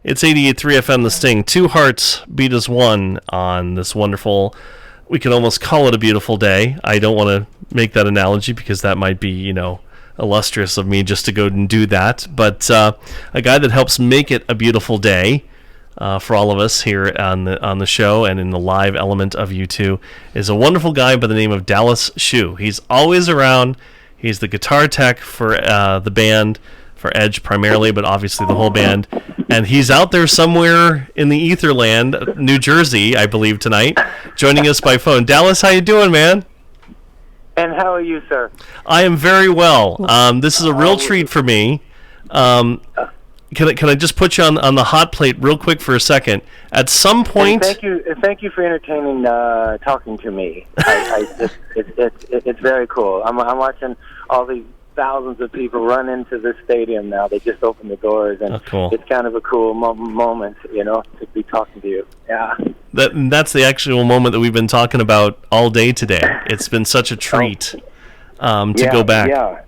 It's 88.3 FM The Sting. Two hearts beat as one on this wonderful, we could almost call it a beautiful day. I don't want to make that analogy because that might be, illustrious of me just to go and do that. But a guy that helps make it a beautiful day for all of us here on the show and in the live element of U2 is a wonderful guy by the name of Dallas Schoo. He's always around. He's the guitar tech for the band, for Edge primarily, but obviously the whole band. And he's out there somewhere in the Etherland, New Jersey, I believe, tonight, joining us by phone. Dallas, how you doing, man? And how are you, sir? I am very well. This is a real treat for me. Can I just put you on the hot plate real quick for a second? At some point... And thank you for entertaining talking to me. It's very cool. I'm watching all these thousands of people run into the stadium now. They just opened the doors, and cool. It's kind of a cool moment, to be talking to you. Yeah. That's the actual moment that we've been talking about all day today. It's been such a treat to go back. Yeah.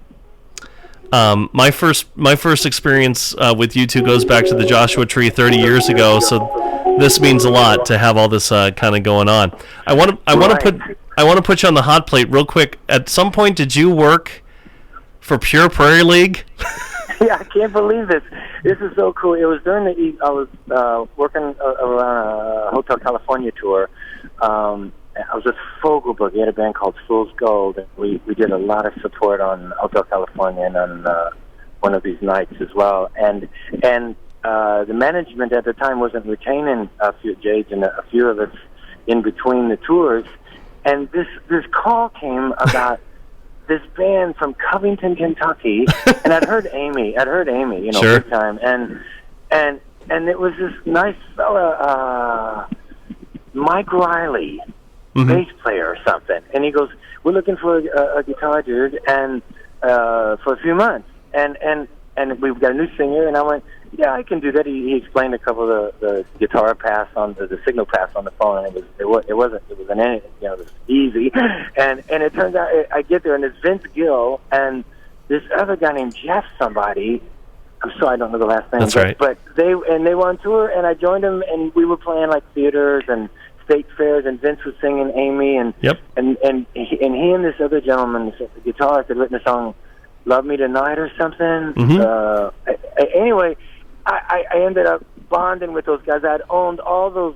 My first experience with U2 goes back to the Joshua Tree 30 years ago, so this means a lot to have all this kind of going on. I want to put you on the hot plate real quick. At some point, did you work for Pure Prairie League? Yeah, I can't believe this. This is so cool. It was during I was working around a Hotel California tour. I was with Fogelberg. He had a band called Fool's Gold, and we did a lot of support on Hotel California and on one of these nights as well. And the management at the time wasn't retaining a few Jades and a few of us in between the tours. And this call came about this band from Covington, Kentucky, and I'd heard Amy, sure. big time, and it was this nice fella, Mike Riley, bass player or something, and he goes, "We're looking for a guitar dude, and for a few months, and we've got a new singer," and I went, "Yeah, I can do that." He explained a couple of the guitar pass on the signal pass on the phone, and it wasn't anything, it was easy. And it turns out I get there, and it's Vince Gill and this other guy named Jeff somebody. I'm sorry, I don't know the last name. That's right. But they were on tour, and I joined them, and we were playing like theaters and state fairs, and Vince was singing Amy, and yep. and he and this other gentleman, the guitarist, had written a song, "Love Me Tonight" or something. Anyway. I ended up bonding with those guys. I'd owned all those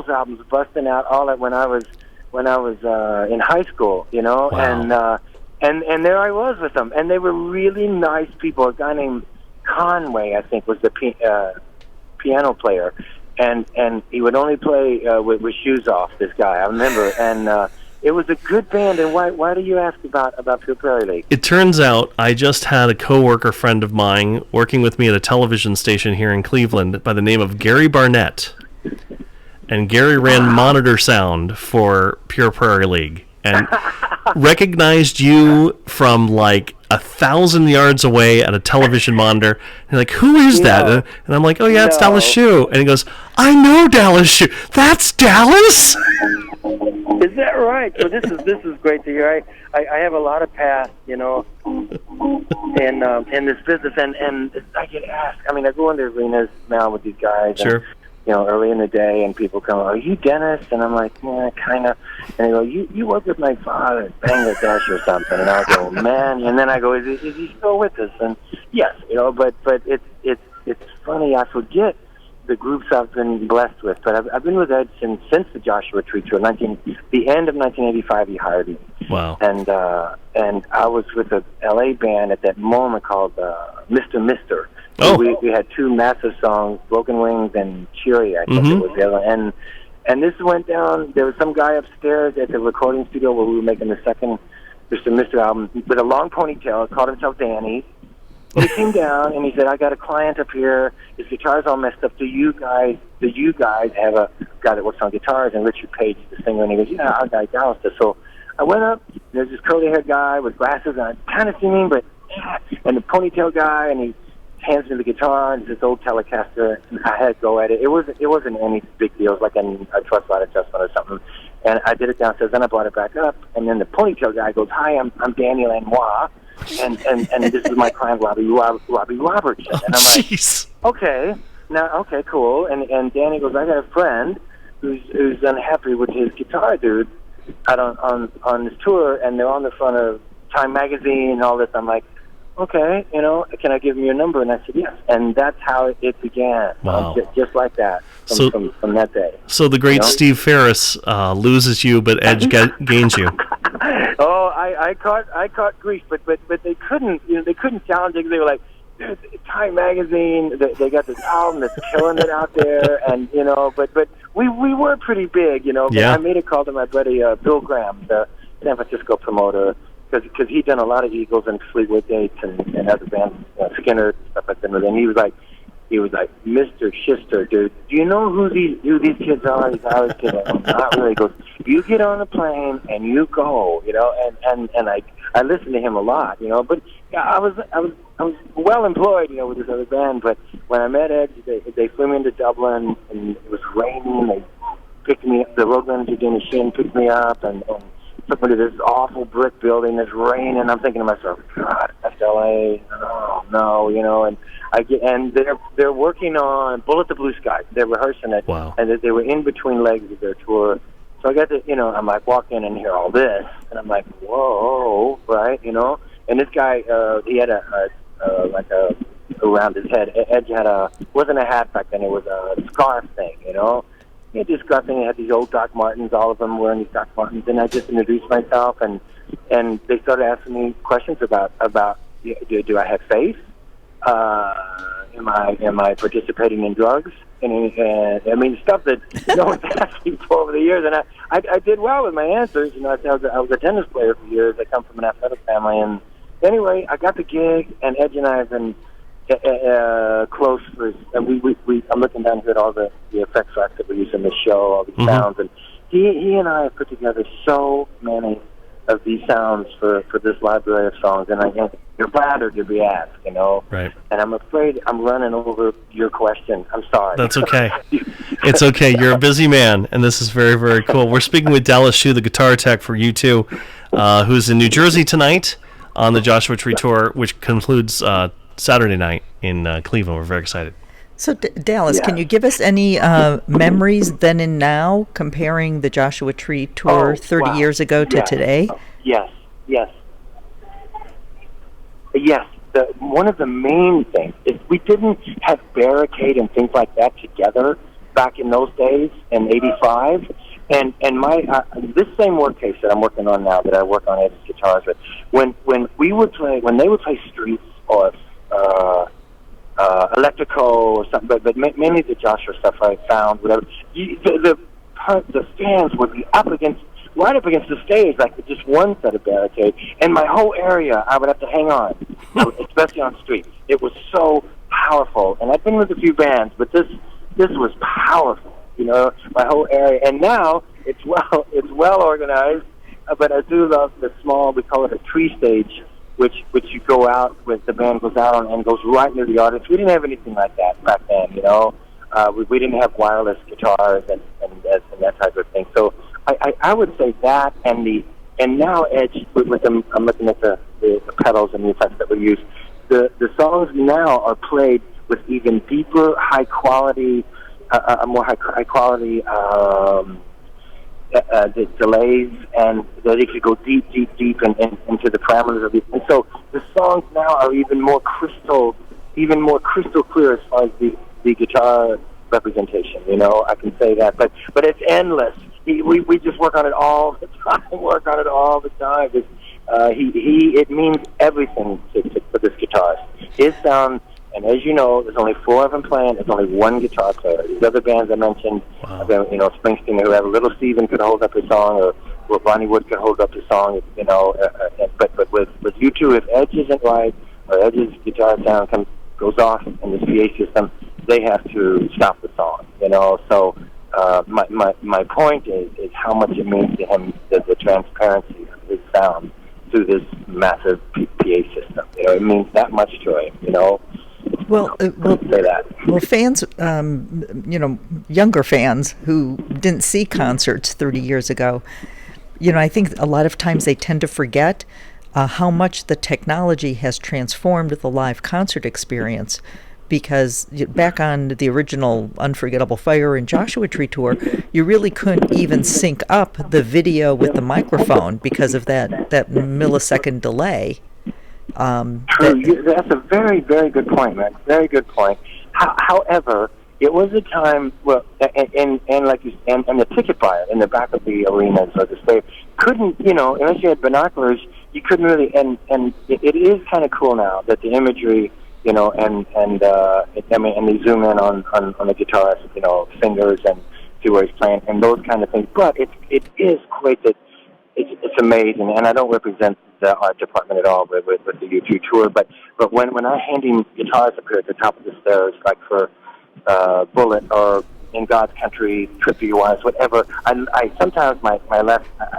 albums, busting out all that when I was in high school, Wow. and there I was with them, and they were really nice people. A guy named Conway, I think, was the piano player, and he would only play with shoes off. This guy, I remember, and. It was a good band, and why do you ask about Pure Prairie League? It turns out I just had a coworker friend of mine working with me at a television station here in Cleveland by the name of Gary Barnett. And Gary ran monitor sound for Pure Prairie League and recognized you from like 1,000 yards away at a television monitor. And like, who is that? And I'm like, oh yeah, it's Dallas Schoo. And he goes, I know Dallas Schoo. That's Dallas? Is that right? So this is great to hear. I have a lot of past, in this business, and I get asked. I mean, I go into arenas now with these guys, sure. And, early in the day, and people come, "Are you Dennis?" And I'm like, "Yeah, kind of." And they go, "You work with my father, Bangladesh or something?" And I go, "Man," and then I go, "Is he still with us?" And yes, but it's funny. I forget the groups I've been blessed with, but I've been with Ed since the Joshua Tree tour. The end of 1985, he hired me. Wow. And I was with a L.A. band at that moment called Mr. Mister. Oh. We had two massive songs, Broken Wings and Cheery, I think it was the other. And this went down. There was some guy upstairs at the recording studio where we were making the second Mr. Mister album with a long ponytail. Called himself Danny. He came down and he said, "I got a client up here. His guitar's all messed up. Do you guys have a guy that works on guitars?" And Richard Page, the singer, and he goes, "Yeah, our guy Dallas does." So I went up. There's this curly-haired guy with glasses on, kind of singing, but and the ponytail guy, and he hands me the guitar and this old Telecaster. And I had to go at it. It wasn't any big deal. It was like a truss rod adjustment or something. And I did it downstairs. Then I brought it back up. And then the ponytail guy goes, "Hi, I'm Daniel Lanois. And this is my client, Robbie Robertson." And I'm like, Jeez. "Okay." now, okay, cool. And Danny goes, I got a friend who's unhappy with his guitar dude out on this tour, and they're on the front of Time magazine and all this. I'm like, okay, can I give him your number? And I said yes, and that's how it began. Wow. Just like that from that day. So the great Steve Ferris loses you, but Edge gains you. Oh, I caught grief, but they couldn't they couldn't challenge it because they were like, Time magazine, they got this album that's killing it out there, and but we were pretty big, Yeah. I made a call to my buddy Bill Graham, the San Francisco promoter, because he'd done a lot of Eagles and Fleetwood dates and other bands, Skinner, stuff like that, and he was like, Mr. Shister, dude, do you know who these kids are? He's always kidding. Not really. He goes, you get on a plane and you go, and I listened to him a lot, but I was well employed, with this other band. But when I met Ed, they flew me into Dublin, and it was raining. They picked me up. The road manager, Dana Shin, picked me up and took me to this awful brick building. It's raining. I'm thinking to myself, God, that's LA. Oh no, and they're working on Bullet the Blue Sky. They're rehearsing it. Wow. And they were in between legs of their tour. So I got to, I'm like, walk in and hear all this, and I'm like, whoa, right, And this guy, he had a around his head. Edge had wasn't a hat back then, it was a scarf thing, He had this scarf thing, he had these old Doc Martens, all of them wearing these Doc Martens, and I just introduced myself, and they started asking me questions about do I have faith? Am I participating in drugs? And stuff that no one's asking for over the years, and I did well with my answers. I was a tennis player for years. I come from an athletic family, and anyway, I got the gig, and Edge and I have been close for. And I'm looking down here at all the effects tracks that we use in the show, all these sounds, and he and I have put together so many of these sounds for this library of songs, and I think you're flattered to be asked, Right. And I'm afraid I'm running over your question. I'm sorry. That's okay. It's okay. You're a busy man, and this is very, very cool. We're speaking with Dallas Schoo, the guitar tech for U2, who's in New Jersey tonight on the Joshua Tree Tour, which concludes Saturday night in Cleveland. We're very excited. So, Dallas, can you give us any memories then and now, comparing the Joshua Tree Tour 30 years ago to today? Yes. One of the main things is we didn't have Barricade and things like that together back in those days in '85. And my this same work case that I'm working on now, that I work on Ed's guitars with, when they would play Streets or Electrico or something, but mainly the Joshua stuff I found, whatever. The fans would be right up against the stage, like with just one set of Barricade, and my whole area I would have to hang on, especially on Streets. It was so powerful, and I've been with a few bands, but this was powerful. My whole area, and now it's well organized. But I do love the small, we call it a tree stage, which you go out with, the band goes out on and goes right near the audience. We didn't have anything like that back then, we didn't have wireless guitars and that type of thing. So I would say that, and now Edge with them. I'm looking at the pedals and the effects that we use. The songs now are played with even deeper, high quality, more high quality the delays, and that it could go deep into the parameters of it. And so the songs now are even more crystal clear as far as the guitar representation. I can say that, but it's endless. We just work on it all the time. It means everything for this guitarist. His sound, and as you know, there's only 4 of them playing. There's only one guitar player. These other bands I mentioned, Springsteen, whoever, Little Steven could hold up his song, or Ronnie Wood could hold up his song, but with U2, if Edge isn't right, or Edge's guitar sound goes off in this PA system, they have to stop the song. So my point is how much it means to him, the transparency of his sound through this massive PA system. It means that much to him. Well, say that. Well, fans, younger fans who didn't see concerts 30 years ago, I think a lot of times they tend to forget how much the technology has transformed the live concert experience. because back on the original Unforgettable Fire and Joshua Tree tour, you really couldn't even sync up the video with the microphone because of that millisecond delay. True. That's a very, very good point, man. Very good point. However, it was a time, well, and like you, and the ticket buyer in the back of the arenas or the stage couldn't, unless you had binoculars, you couldn't really. And it is kind of cool now that the imagery, and they zoom in on the guitarist, fingers and see where he's playing and those kind of things. But it is great that it's amazing. And I don't represent the art department at all with the U2 tour, but when I hand him guitars up here at the top of the stairs, like for Bullet or In God's Country, Trip to Your Wise, whatever, I sometimes I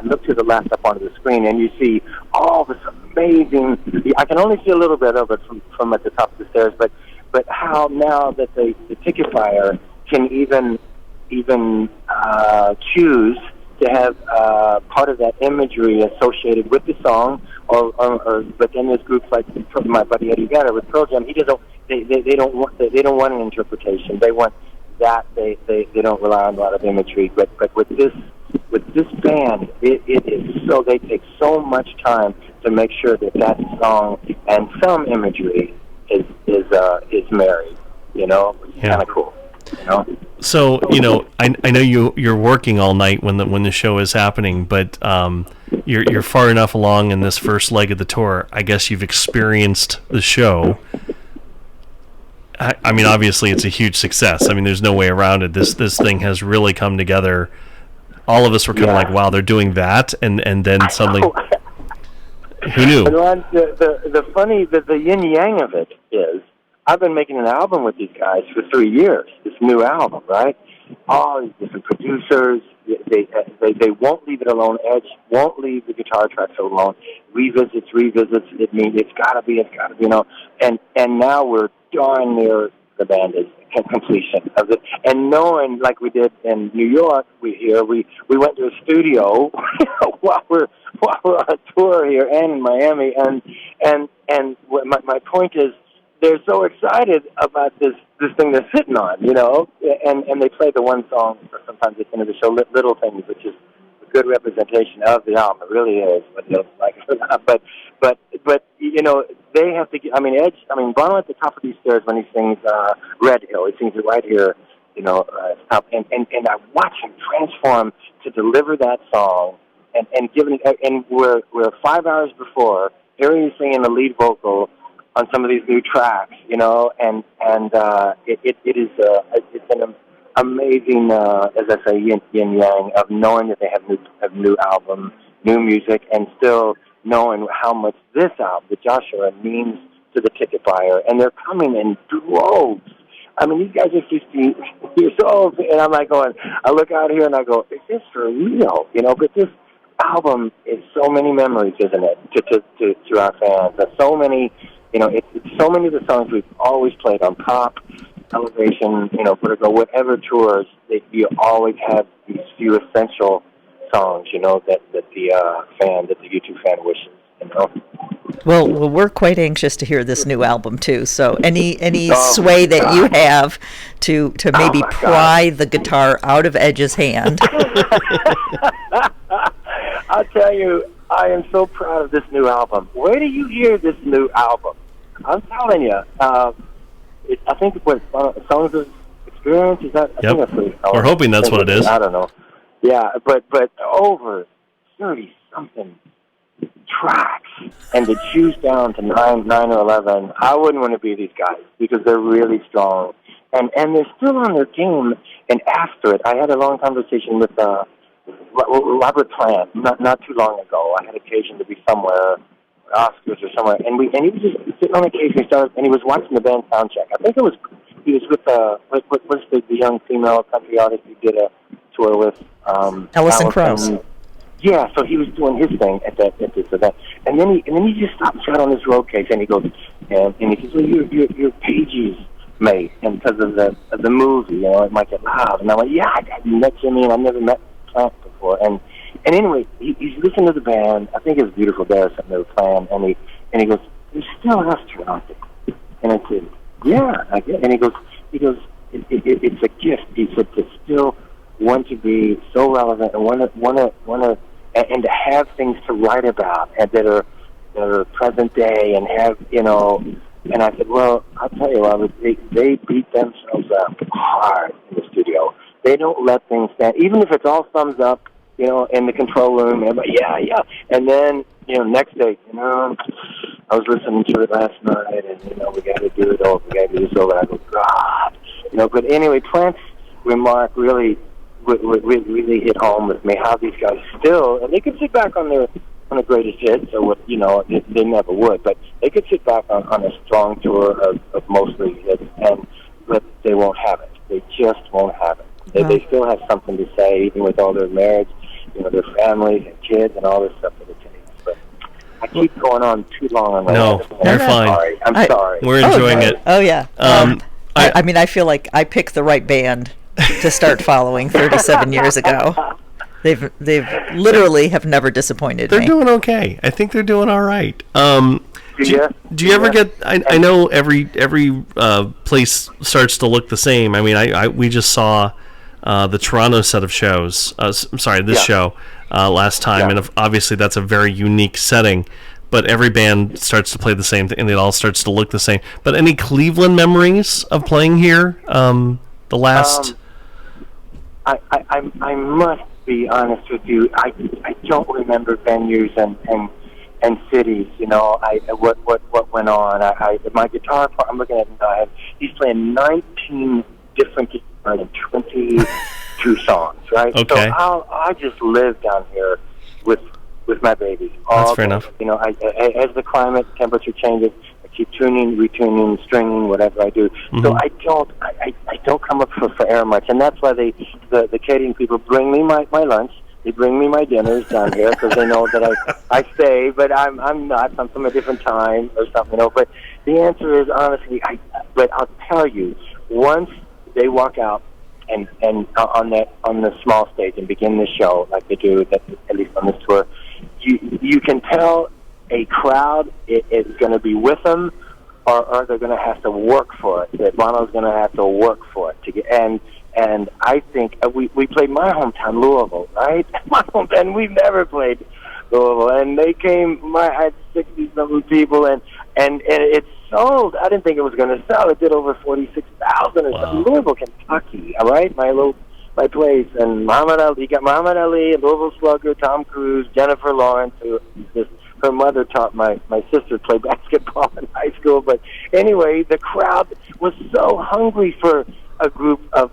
look to the left up onto the screen and you see all this amazing. I can only see a little bit of it from at the top of the stairs, but how now that the ticket buyer can even choose to have part of that imagery associated with the song, or but then there's groups like my buddy Eddie Vedder with Pearl Jam. He doesn't. They don't want an interpretation. They want that. They don't rely on a lot of imagery. But with this band, it is so they take so much time to make sure that song and some imagery is married. It's kind of cool. So I know you're working all night when the show is happening, but you're far enough along in this first leg of the tour. I guess you've experienced the show. I mean, obviously it's a huge success. I mean, there's no way around it. This thing has really come together. All of us were kind of like, wow, they're doing that, and then suddenly, who knew? The yin yang of it is, I've been making an album with these guys for 3 years. This new album, right? All these different producers. They won't leave it alone. Edge won't leave the guitar tracks alone. Revisits. It means it's gotta be. And now we're darn near the band is completion of it. And knowing, like we did in New York, we went to a studio while we're on tour here and in Miami. And my point is, they're so excited about this thing they're sitting on, and they play the one song, or sometimes at the end of the show, Little Things, which is a good representation of the album. It really is, whether you like it or not. But they have to. Bono at the top of these stairs when he sings Red Hill, he sings it right here, top, and I watch him transform to deliver that song, and given, and we're 5 hours before, here he is singing the lead vocal on some of these new tracks, it is it's an amazing, as I say, yin yang of knowing that they have new album, new music, and still knowing how much this album, the Joshua, means to the ticket buyer, and they're coming in droves. I mean, these guys are 50 years old, and I'm like going, I look out here and I go, is this for real? But this album is so many memories, isn't it, to our fans. There's so many. It's so many of the songs we've always played on Pop, Elevation, Vertigo, whatever tours, that you always have these few essential songs, that the U2 fan wishes, Well, we're quite anxious to hear this new album too. So any sway that you have to maybe pry the guitar out of Edge's hand. I'll tell you, I am so proud of this new album. Where do you hear this new album? I'm telling you, I think what Songs of Experience is that. Yep. I think that's we're hoping that's what it is. I don't know. Yeah, but over 30-something tracks, and to choose down to 9 or 11, I wouldn't want to be these guys because they're really strong, and they're still on their game. And after it, I had a long conversation with Robert Plant not too long ago. I had occasion to be somewhere, Oscars or somewhere, and he was just sitting on the case and he was watching the band sound check. I think he was with what's the young female country artist he did a tour with, Alison Krauss. Yeah, so he was doing his thing at this event, and then he just stopped shut on his road case, and he goes, and he says, well, your pages, mate, and because of the movie, it might get loud, and I'm like, yeah, I met Jimmy, and I've never met Plant before, and anyway, he's listening to the band. I think it was Beautiful Day or something they were playing, and he goes, there's still an astronaut there. And I said, Yeah, I get. And he goes, it's a gift. He said to still want to be so relevant and want to, and to have things to write about and that are present day and have, you know. And I said, well, I'll tell you, Robert, they beat themselves up hard in the studio. They don't let things stand, even if it's all thumbs up, you know, in the control room. Everybody, yeah. And then, you know, next day, you know, I was listening to it last night, and, you know, we got to do it over. We got to do this over. I go, God. You know, but anyway, Plant's remark really hit home with me, how these guys still, and they could sit back on the greatest hits, or what, you know, they never would, but they could sit back on a strong tour of mostly hits, but they won't have it. They just won't have it. They still have something to say, even with all their marriage, you know, their families and kids and all this stuff that it takes. But I keep going on too long on my No, you're fine. I'm sorry. We're enjoying it. Oh, yeah. I mean, I feel like I picked the right band to start following 37 years ago. They've literally have never disappointed me. They're doing okay. I think they're doing all right. Do you ever get? I know every place starts to look the same. I mean, we just saw the Toronto set of shows. Show last time, and obviously that's a very unique setting. But every band starts to play the same thing, and it all starts to look the same. But any Cleveland memories of playing here? The last. I must be honest with you. I don't remember venues and cities. You know, what went on. My guitar part, I'm looking at it now. He's playing 19 different guitars and 22 songs. Right. Okay. So I just live down here with my babies. That's fair enough. You know, as the climate temperature changes, I keep tuning, retuning, stringing, whatever I do. Mm-hmm. So I don't come up for air much, and that's why the catering people bring me my lunch. They bring me my dinners down here because they know that I stay, but I'm not. I'm from a different time or something, you know. But the answer is honestly, but I'll tell you, once they walk out and on the small stage and begin the show like they do, at least on this tour, you can tell a crowd is going to be with them, or they're going to have to work for it. That Bono's going to have to work for it to get. And I think we played my hometown, Louisville, right? My hometown. We've never played Louisville, and they came. I had 60-something people, and it sold. I didn't think it was going to sell. It did over 46,000 or something. Louisville, Kentucky. All right, my place, and Muhammad Ali. You got Muhammad Ali, Louisville Slugger, Tom Cruise, Jennifer Lawrence, who just her mother taught my sister to play basketball in high school. But anyway, the crowd was so hungry for a group of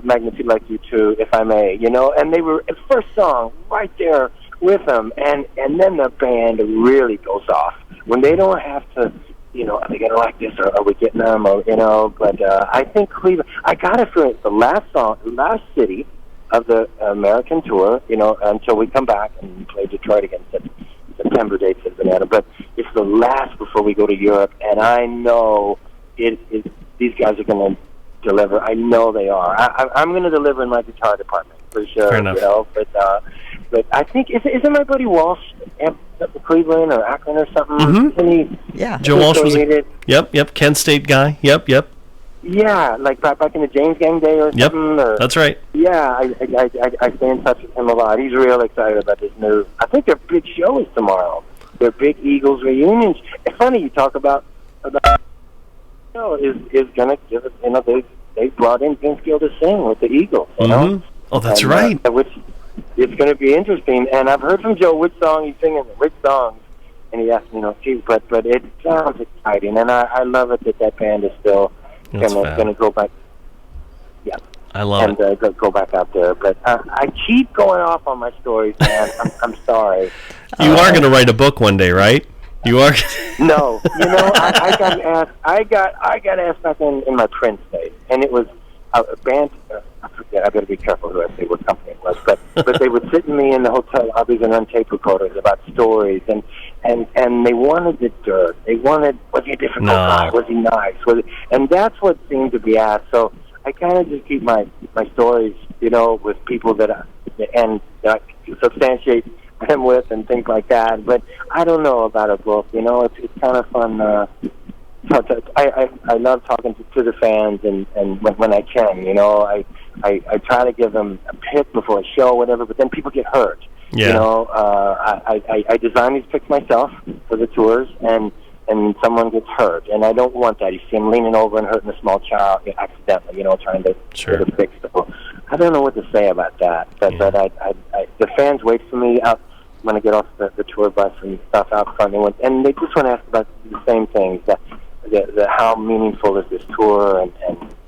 magnitude like you two, if I may, you know, and they were at first song right there with them, and then the band really goes off when they don't have to, you know, are they gonna like this, or are we getting them, or, you know. But I think Cleveland, I gotta feel it's the last city of the American tour, you know, until we come back and play Detroit again. September dates have been added, but it's the last before we go to Europe, and I know these guys are going to deliver. I know they are. I'm going to deliver in my guitar department for sure. Fair enough. You know, but I think isn't my buddy Walsh up Cleveland or Akron or something? Mm-hmm. Isn't he? Yeah. Joe Walsh was yep, Kent State guy. Yep. Yeah, like back in the James Gang day or something. Or, that's right. Yeah, I stay in touch with him a lot. He's real excited about this news. I think their big show is tomorrow. Their big Eagles reunions. It's funny you talk about is going to give us, you know, they brought in Vince Gill to sing with the Eagles, you know? Oh, that's right. Which it's going to be interesting. And I've heard from Joe which song he's singing, which songs, and he asked me, you know, too. But it sounds exciting, and I love it that band is still going to go back. Yeah. I love it. And go back out there. But I keep going off on my stories, man. I'm sorry. You are going to write a book one day, right? You are. No, you know, I got asked. I got asked back in my Prince days, and it was a band. I forget. I better be careful who I say what company it was, but they would sit me in the hotel lobbies and run tape recorders about stories, and they wanted the dirt. They wanted, was he a difficult guy? Was he nice? And that's what seemed to be asked. So I kind of just keep my stories, you know, with people that I substantiate them with and things like that. But I don't know about a book. You know, it's kind of fun I love talking to the fans, and when I can, I try to give them a pick before a show, whatever. But then people get hurt. Yeah. I design these picks myself for the tours, and someone gets hurt, and I don't want that. You see him leaning over and hurting a small child accidentally, trying to Sure. get a fix. So I don't know what to say about that, but the fans wait for me out when I get off the tour bus and stuff out front, and they just want to ask about the same things, that how meaningful is this tour, and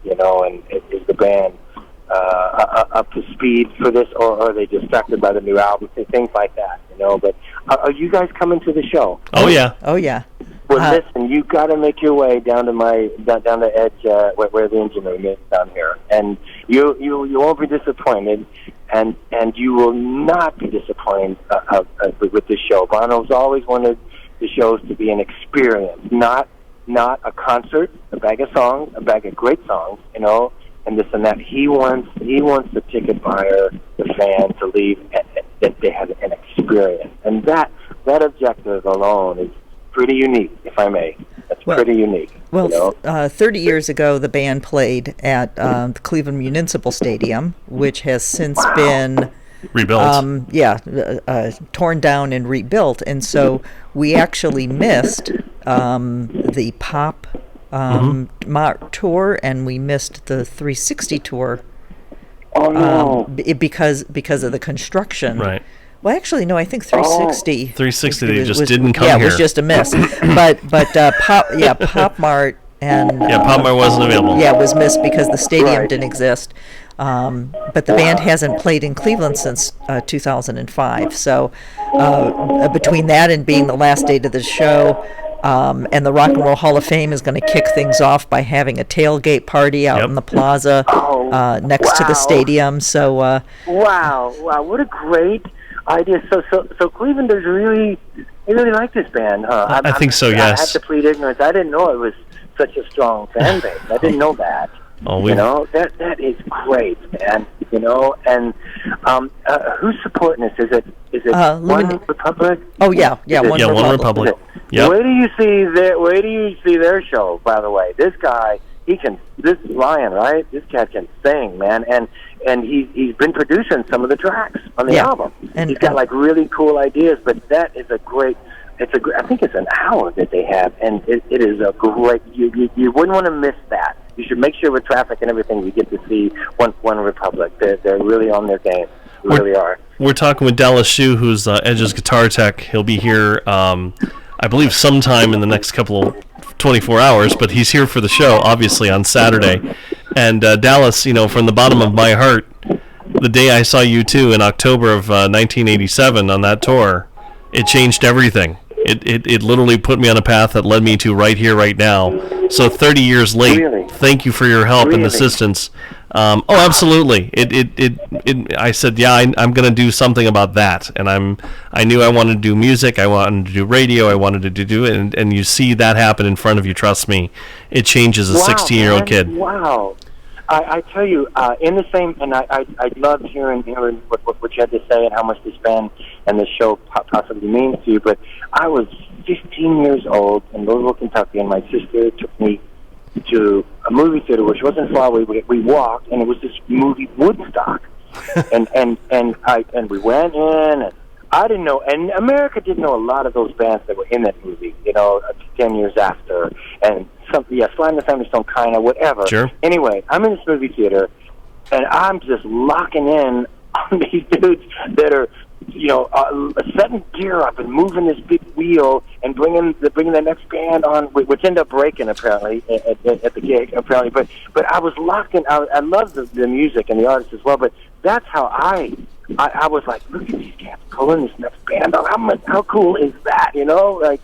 is the band up to speed for this, or are they distracted by the new album, things like that, But are you guys coming to the show? Oh yeah. Oh yeah. Well, listen, you got to make your way down to down the edge where the engine room is down here, and you won't be disappointed, and you will not be disappointed with this show. Bono's always wanted the shows to be an experience, not a concert, a bag of songs, a bag of great songs, and this and that. He wants the ticket buyer, the fan, to leave that they have an experience, and that objective alone is pretty unique, if I may. That's pretty unique. Well, 30 years ago, the band played at the Cleveland Municipal Stadium, which has since been rebuilt. Torn down and rebuilt, and so we actually missed the Pop tour, and we missed the 360 tour. Oh no! Because of the construction. Right. Well, actually, no. I think 360. 360, they just didn't come here. here. Yeah, it was just a miss. but Pop Mart and Pop Mart wasn't available. Yeah, it was missed because the stadium didn't exist. But the band hasn't played in Cleveland since 2005. So between that and being the last date of the show, and the Rock and Roll Hall of Fame is going to kick things off by having a tailgate party out in the plaza next to the stadium. So wow, what a great idea! So Clevelanders really like this band, huh? I think so. Yes. I have to plead ignorance. I didn't know it was such a strong fan base. I didn't know that. That is great, man. And who's supporting this? Is it One Republic? Oh yeah, One Republic. Yep. Where do you see their show? By the way, this guy, this is Ryan, right? This cat can sing, man, and he's been producing some of the tracks on the album. And he's got like really cool ideas, but that is a great. I think it's an hour that they have, and it is a great. You wouldn't want to miss that. You should make sure with traffic and everything you get to see One Republic. They're really on their game. They really are. We're talking with Dallas Schoo, who's Edge's guitar tech. He'll be here, I believe, sometime in the next couple of 24 hours, but he's here for the show, obviously, on Saturday. And Dallas, from the bottom of my heart, the day I saw you two in October of 1987 on that tour, it changed everything. It literally put me on a path that led me to right here, right now. So 30 years late, thank you for your help and assistance. Absolutely. I said, I'm going to do something about that. And I knew I wanted to do music. I wanted to do radio. I wanted to do it. And you see that happen in front of you. Trust me, it changes a 16-year-old kid. Wow. I tell you, in the same, and I loved hearing what you had to say and how much this band and this show possibly means to you. But I was 15 years old in Louisville, Kentucky, and my sister took me to a movie theater, which wasn't far away. We walked, and it was this movie Woodstock, and we went in, and I didn't know, and America didn't know a lot of those bands that were in that movie. 10 years after, and Sly and the Family Stone, kind of, whatever. Sure. Anyway, I'm in this movie theater, and I'm just locking in on these dudes that are, setting gear up and moving this big wheel and bringing the next band on, which ended up breaking apparently at the gig apparently. But I was locked in. I love the music and the artists as well. But that's how I was like, look at these cats pulling this next band on. How cool is that? Like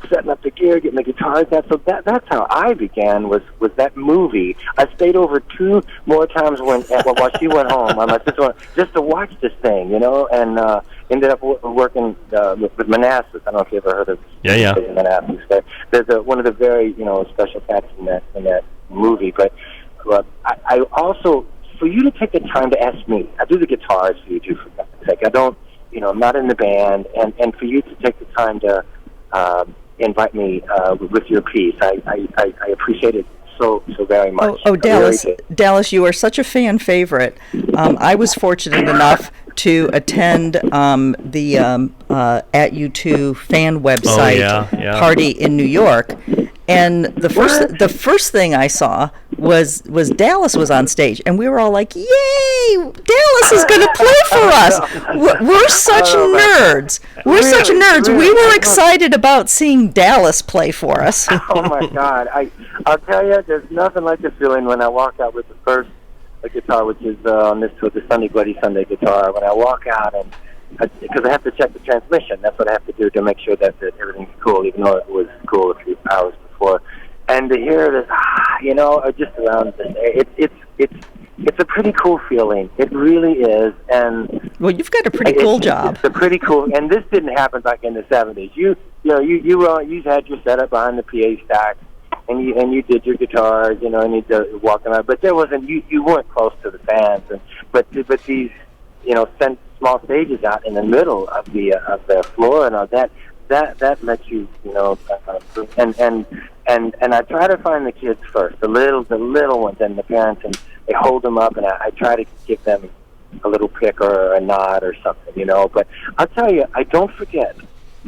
setting up the gear, getting the guitars. So that's how I began was that movie. I stayed over 2 more times while she went home. My sister went, just to watch this thing, and ended up working with Manassas. I don't know if you ever heard of Manassas. They're one of the very special cats in that movie. But I also, for you to take the time to ask me, I do the guitars for you too, for God's sake. I don't, I'm not in the band, and for you to take the time to invite me with your piece. I appreciate it so very much. Oh, Dallas, you are such a fan favorite. I was fortunate enough to attend the At U2 fan website party in New York, and the first thing I saw was Dallas was on stage, and we were all like, "Yay! Dallas is going to play for us." We're such nerds. We're such nerds. We were excited about seeing Dallas play for us. Oh my God! I'll tell you, there's nothing like the feeling when I walk out with the first guitar, which is the Sunday Bloody Sunday guitar. When I walk out, and because I have to check the transmission, that's what I have to do to make sure that everything's cool, even though it was cool a few hours before. And to hear this, just around this, it's a pretty cool feeling. It really is. And well, you've got a pretty cool job. It's a pretty cool, and this didn't happen back in the '70s. You had your setup behind the PA stack. And you did your guitars, and you did walking around, but there wasn't you weren't close to the fans, but these sent small stages out in the middle of the floor and all that lets you and I try to find the kids first, the little ones, and the parents, and they hold them up, and I try to give them a little pick or a nod or something, but I'll tell you, I don't forget,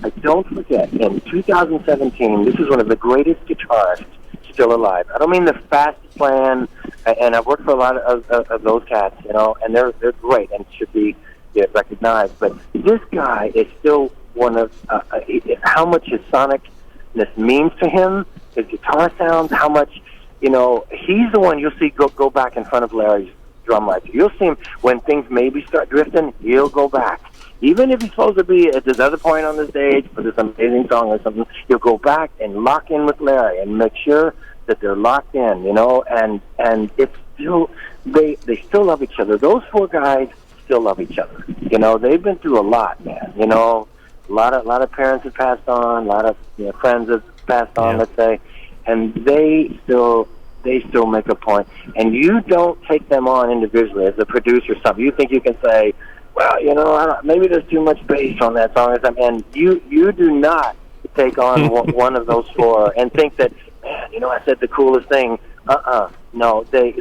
in 2017, this is one of the greatest guitarists still alive. I don't mean the fastest playing, and I've worked for a lot of those cats, and they're great and should be recognized. But this guy is still one of, how much his sonicness means to him, his guitar sounds, how much, he's the one you'll see go back in front of Larry's drum lights. You'll see him when things maybe start drifting, he'll go back. Even if he's supposed to be at this other point on the stage for this amazing song or something, he'll go back and lock in with Larry and make sure that they're locked in, and it's still, they still love each other. Those four guys still love each other. They've been through a lot, man. A lot of parents have passed on, a lot of friends have passed on, let's say, and they still make a point. And you don't take them on individually as a producer or something. You think you can say, well, maybe there's too much bass on that song, and you do not take on one of those four and think that, man, I said the coolest thing. No, they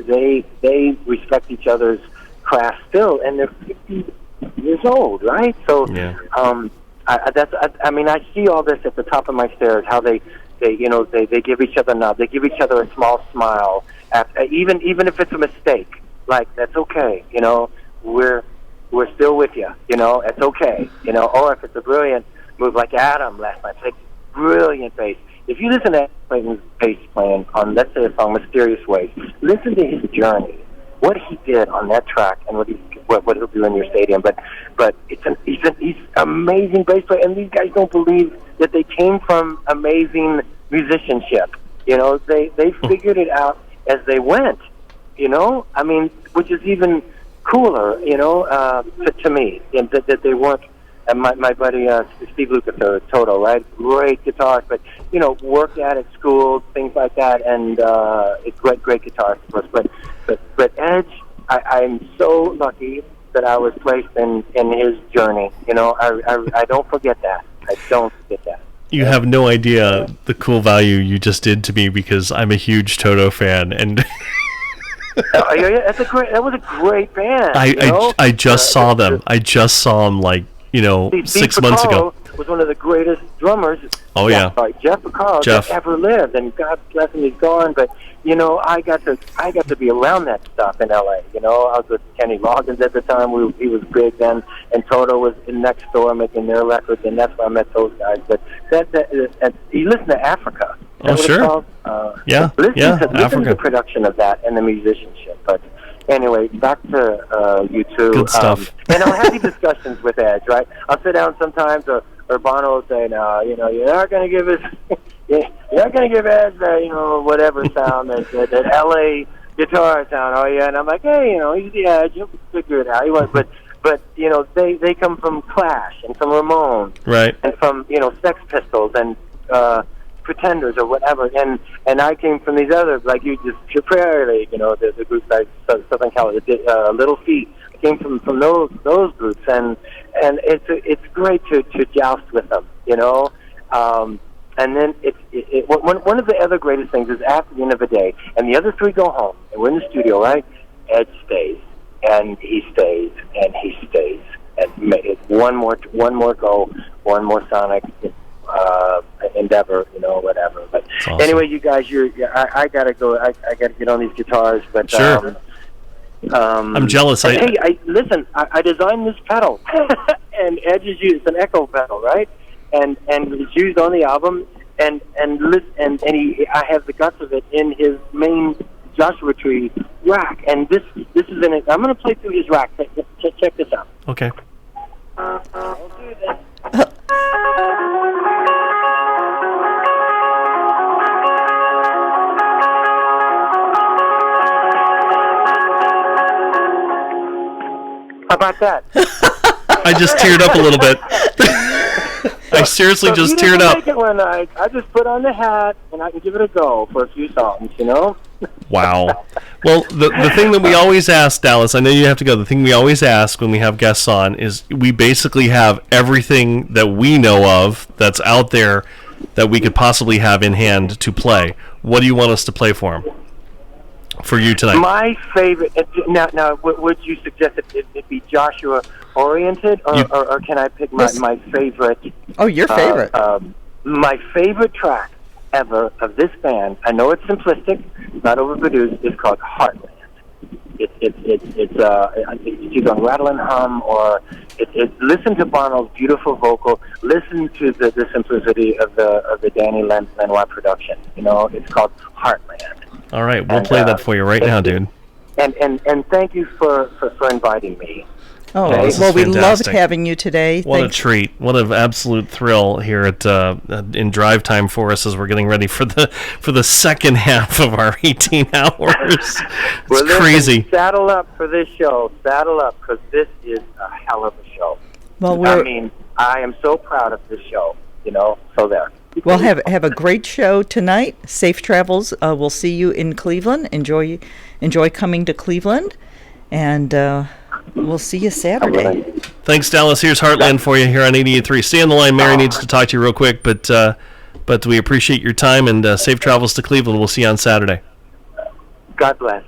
respect each other's craft still, and they're 50 years old, right? So, I see all this at the top of my stairs. How they give each other nods, they give each other a small smile, even if it's a mistake. Like, that's okay, we're still with you, it's okay, or if it's a brilliant move like Adam last night, like brilliant bass. If you listen to Clayton's bass playing on, let's say, a song Mysterious Ways, listen to his journey, what he did on that track, and what he'll do in your stadium. But he's amazing bass player, and these guys don't believe that they came from amazing musicianship. They figured it out as they went. Which is even cooler, to me, that they weren't. And my buddy Steve Lucas, Toto, right? Great guitarist, but worked at school, things like that, and it's great guitarist, of course. But Edge, I'm so lucky that I was placed in his journey. I don't forget that. I don't forget that. You have no idea the cool value you just did to me, because I'm a huge Toto fan, and. That was a great band. I just saw them. I just saw them 6 months ago. Was one of the greatest drummers. Oh yeah, Jeff Picaro that ever lived, and God bless him, he's gone. But I got to be around that stuff in L.A. I was with Kenny Loggins at the time. He was big then, and Toto was next door making their records, and that's where I met those guys. But you listen to Africa. Oh sure. Listen to the production of that and the musicianship. But anyway, back to U2. Good stuff. And I'll have these discussions with Edge, right? I'll sit down sometimes, or Bono will say, "No, you're not going to give us, you're not going to give Edge that, whatever sound that LA guitar sound." Oh yeah, and I'm like, hey, he's the Edge. He'll figure it out. He was, but they come from Clash and from Ramones, right? And from Sex Pistols and Pretenders or whatever, and I came from these other, like your Prayer League, the groups like Southern California, Little Feat. I came from those groups, and it's great to joust with them, And then one of the other greatest things is after the end of the day, and the other three go home, and we're in the studio, right? Ed stays, and he stays, and he stays, and it's one more go, one more sonic endeavor, whatever. But awesome. Anyway, you guys, I gotta go. I gotta get on these guitars, but sure. I'm jealous. Listen. I designed this pedal, and Ed is used. It's an echo pedal, right? And it's used on the album, and I have the guts of it in his main Joshua Tree rack, and this is in it. I'm going to play through his rack. Check this out. Okay. I'll do this. How about that? I just teared up a little bit. I seriously just teared up. Make it one night. I just put on the hat and I can give it a go for a few songs, Wow. Well, the thing that we always ask, Dallas, I know you have to go. The thing we always ask when we have guests on is we basically have everything that we know of that's out there that we could possibly have in hand to play. What do you want us to play for them? For you tonight? My favorite. Now, would you suggest it be Joshua oriented, or can I pick my favorite? Oh, your favorite. My favorite track ever of this band. I know it's simplistic, not overproduced. It's called Heartland. It's either on Rattle and Hum or listen to Bono's beautiful vocal. Listen to the simplicity of the Danny Lanois production. It's called Heartland. All right, we'll play that for you right now, dude. And thank you for inviting me. Oh, well, we loved having you today. What a treat! What an absolute thrill here in drive time for us as we're getting ready for the second half of our 18 hours. It's crazy. Saddle up for this show. Saddle up, because this is a hell of a show. Well, I am so proud of this show. So there. Well, have a great show tonight. Safe travels. We'll see you in Cleveland. Enjoy coming to Cleveland, and we'll see you Saturday. Thanks, Dallas. Here's Heartland for you here on 88.3. Stay on the line. Mary needs to talk to you real quick, but we appreciate your time, and safe travels to Cleveland. We'll see you on Saturday. God bless.